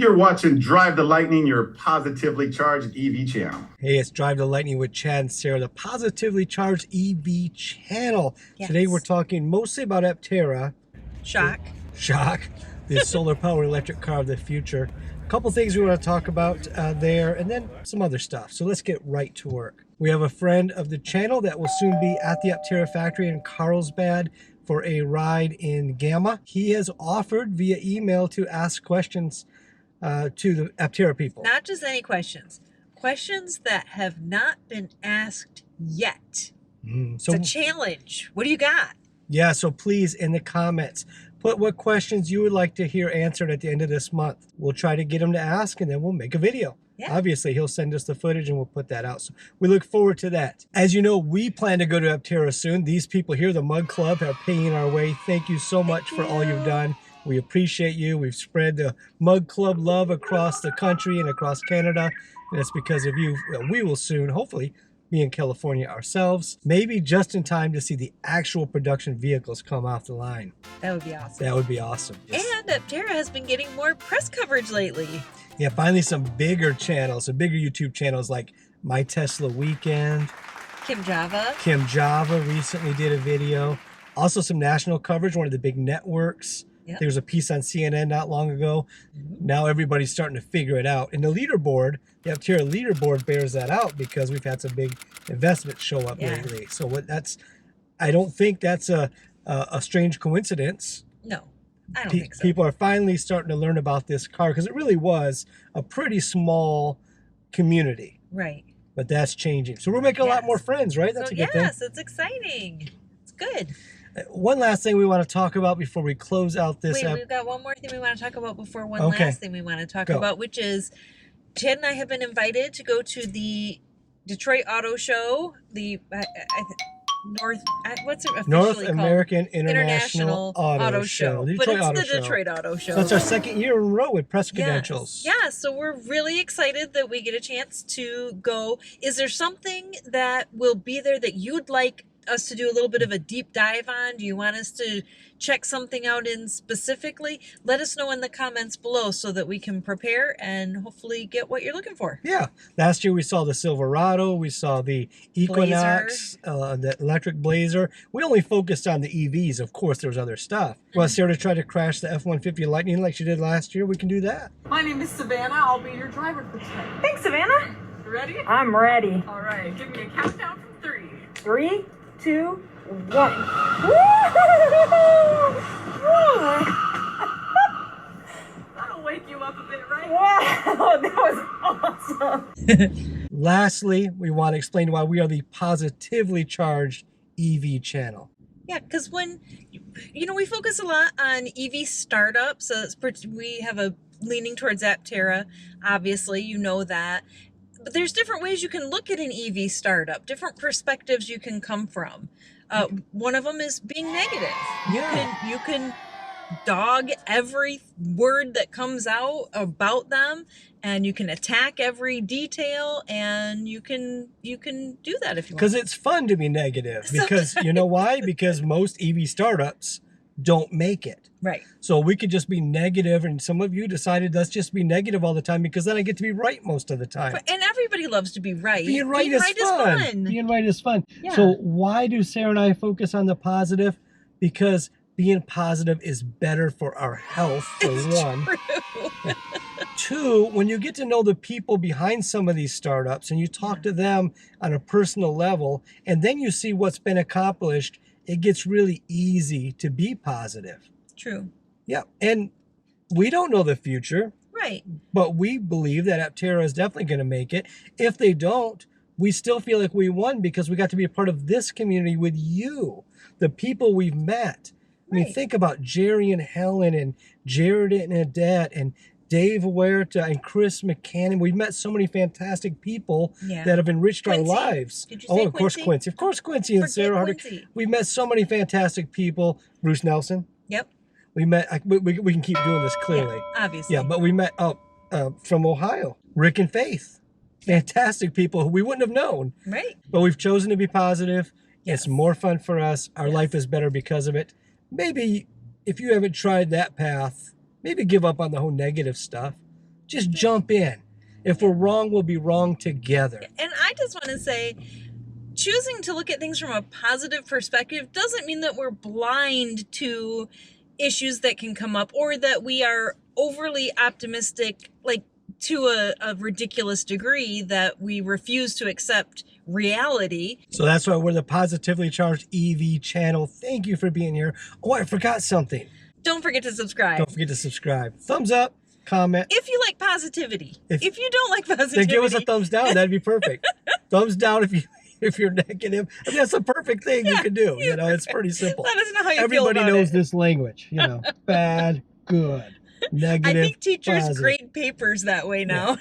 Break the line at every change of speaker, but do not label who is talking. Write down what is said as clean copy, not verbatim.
You're watching Drive the Lightning, your positively charged EV channel.
Hey, it's Drive the Lightning with Chad and Sarah, the positively charged EV channel.
Yes.
Today we're talking mostly about Aptera.
Shock.
The solar powered electric car of the future. A couple things we want to talk about there, and then some other stuff. So let's get right to work. We have a friend of the channel that will soon be at the Aptera factory in Carlsbad for a ride in Gamma. He has offered via email to ask questions to the Aptera people.
Not just any questions. Questions that have not been asked yet.
So
it's a challenge. What do you got?
Yeah, so please, in the comments, put what questions you would like to hear answered at the end of this month. We'll try to get him to ask, and then we'll make a video. Yeah. Obviously, he'll send us the footage, and we'll put that out. So we look forward to that. As you know, we plan to go to Aptera soon. These people here, the Mug Club, are paying our way. Thank you so much for all you've done. We appreciate you. We've spread the Mug Club love across the country and across Canada. And it's because of you. Well, we will soon, hopefully, be in California ourselves. Maybe just in time to see the actual production vehicles come off the line.
That would be awesome.
That would be awesome.
And Aptera has been getting more press coverage lately.
Yeah, finally some bigger channels, some bigger YouTube channels like My Tesla Weekend.
Kim Java
recently did a video. Also some national coverage, one of the big networks. Yep. There was a piece on CNN not long ago. Now everybody's starting to figure it out. And the leaderboard, the Aptera leaderboard bears that out because we've had some big investments show up lately. So I don't think that's a strange coincidence.
No, I don't think so.
People are finally starting to learn about this car because it really was a pretty small community.
Right.
But that's changing. So we're making a lot more friends, right? That's a good thing.
Yes, it's exciting. It's good.
One last thing we want to talk about before we close out this.
Wait, we've got one more thing we want to talk about before last thing we want to talk about, which is Chad and I have been invited to go to the Detroit Auto Show,
North American International Auto Show.
But it's the Detroit Auto Show.
So it's our second year in a row with press credentials.
Yeah, so we're really excited that we get a chance to go. Is there something that will be there that you'd like us to do a little bit of a deep dive on? Do you want us to check something out in specifically? Let us know in the comments below so that we can prepare and hopefully get what you're looking for.
Yeah. Last year we saw the Silverado, we saw the Equinox, the electric Blazer. We only focused on the EVs. Of course, there's other stuff. Well, Sarah tried to crash the F-150 Lightning like she did last year. We can do that.
My name is Savannah. I'll be your driver for today.
Thanks, Savannah.
You ready?
I'm ready.
All right. Give me a countdown from 3.
3, 2, 1.
That'll wake you up a bit, right?
Wow, that was awesome.
Lastly, we want to explain why we are the positively charged EV channel.
Yeah, because when, we focus a lot on EV startups. So we have a leaning towards Aptera, obviously, you know that. But there's different ways you can look at an EV startup, different perspectives you can come from. One of them is being negative.
Yeah.
You can dog every word that comes out about them, and you can attack every detail, and you can do that if you want.
Because it's fun to be negative. Because you know why? Because most EV startups don't make it.
Right.
So we could just be negative, and some of you decided let's just be negative all the time because then I get to be right most of the time.
And everybody loves to be right.
Being right is fun. Being right is fun. Yeah. So why do Sarah and I focus on the positive? Because being positive is better for our health, for one.
True.
2, when you get to know the people behind some of these startups and you talk to them on a personal level, and then you see what's been accomplished, it gets really easy to be positive.
True.
Yeah. And we don't know the future.
Right.
But we believe that Aptera is definitely going to make it. If they don't, we still feel like we won because we got to be a part of this community with you, the people we've met. I mean, think about Jerry and Helen and Jared and Adette and Dave Huerta and Chris McCann. We've met so many fantastic people that have enriched our lives.
Did you say
of course, Quincy. Of course, Quincy and Sarah Hardick. We've met so many fantastic people. Bruce Nelson.
Yep.
We met, we can keep doing this clearly.
Yeah, obviously.
Yeah, but we met from Ohio, Rick and Faith. Fantastic people who we wouldn't have known.
Right.
But we've chosen to be positive. Yes. It's more fun for us. Our life is better because of it. Maybe if you haven't tried that path, maybe give up on the whole negative stuff. Just jump in. If we're wrong, we'll be wrong together.
And I just want to say, choosing to look at things from a positive perspective doesn't mean that we're blind to issues that can come up, or that we are overly optimistic, like to a ridiculous degree that we refuse to accept reality.
So that's why we're the Positively Charged EV channel. Thank you for being here. Oh, I forgot something.
Don't forget to subscribe.
Don't forget to subscribe. Thumbs up, comment.
If you like positivity.
If
you don't like
Then
positivity,
give us a thumbs down. That'd be perfect. Thumbs down if you're negative. I mean, that's a perfect thing you can do. You know, it's pretty simple.
let us know how you feel
Everybody
about
knows
it.
this language. You know, bad, good, negative.
I think teachers
positive.
grade papers that way now.